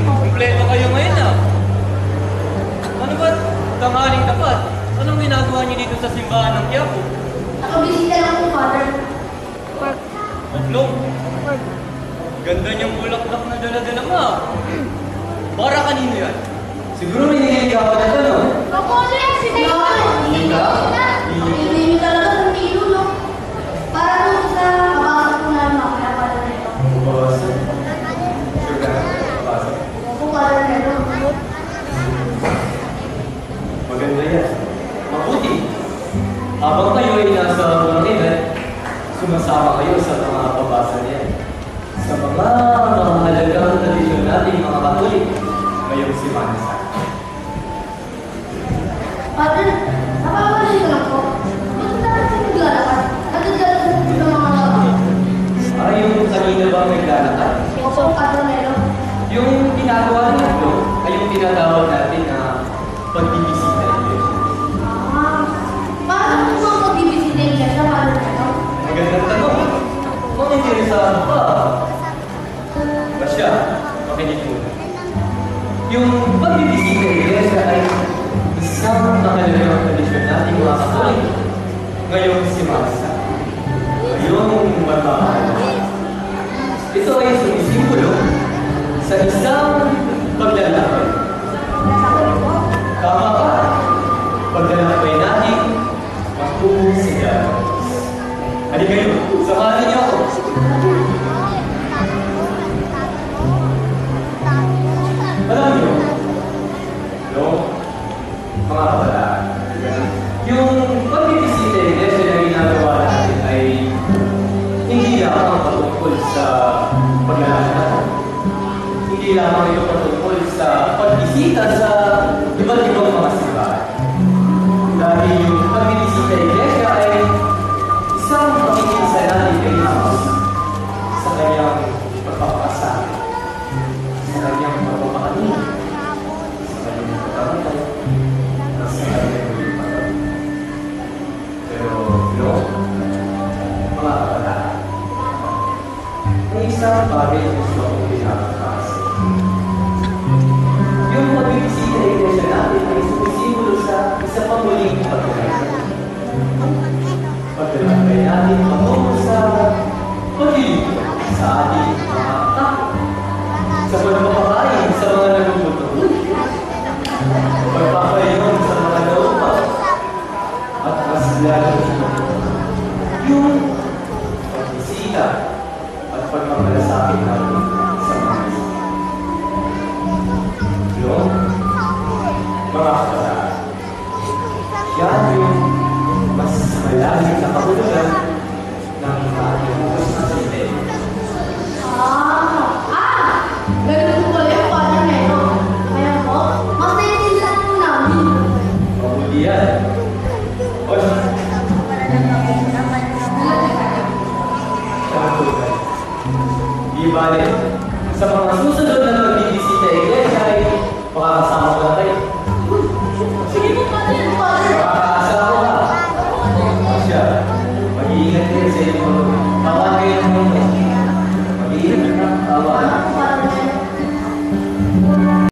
Kompleto kayo ngayon ah. Ano ba? Tanghaling tapat. Anong ginagawa niyo dito sa simbahan ng Quiapo? Nakabisita lang po, Father. Oplong. Ganda niyang bulaklak na dala-dala mo ah. Para kanino yan? Siguro may nililigawan na ito, no? Ako ulit! Hindi ka? Hindi talaga ng tilo, no? Para po sa kabasa po namin ako na Father Nero. Kabasa? Sure ka? Kabasa? Opo, Father Nero. Maganda yan. Mabuti. Habang kayo ay nasa Bulanginan, sumasama kayo sa mga pabasa niya. Sa mga mahalagang tradisyon natin mga Katolik, ngayong si Manasa. Father, napapansin ko lang po. Ba't dapat sa naglalakad? Nagdadala sa ng mga kapatid. Yung kanina bang naglalakad? Opo, Father Nero. Yung ginagawa nito ay yung tinatawag natin na pagbibisita ng Diyos. Paano po mga pagbibisita yung Iglesia, Father Nero? Magandang tanong. Kung interesado ka, Basya, makinig muna. Yung pagbibisita ng Iglesia ay isang mahalagang tradisyon natin mga Katolik. Ngayong si Masa. Ngayong matahal. Ito ay sumisimbolo sa isang paglalakad. Tama ka. Paglalakbay natin, matungo sa Diyos. Halika kayo, samahan niyo ako. Alam niyo, no? Mga kabataan, yung pagbibisita ng Iglesia na ginagawa natin ay hindi lamang patungkol sa paglalakad. Hindi lamang ito patungkol sa pagbisita sa iba't ibang mga simbahan. Dahil yung pagbibisita ng Iglesia ay isang pakikisa natin kay Jesus sa kanyang pagpapakasal, sa kanyang pagpapakanina, sa kanyang pagkamatay, at sa kanyang pagpapakanina. Pero, no, mga kabataan, may isang bagay na gusto akong pinapakasa. Yung pagbibisita ng Iglesia natin ay sumisimbolo sa isa pang muling paglalakbay. Paglalakbay natin patungo sa paglilingkod sa ating mga tao, sa pagpapakain sa mga nagugutom, pagpapainom sa mga naupa, at mas lalo yung pagbisita at pagmamalasakit natin sa mga ito. Yung mga kabataan, yan yung mas malalim na kahulugan ng ating responsibility. Ganun po pala yung Father Nero. Kaya po, mas naiintindihan po namin. Mabuti yan. O, di bale, sa mga susunod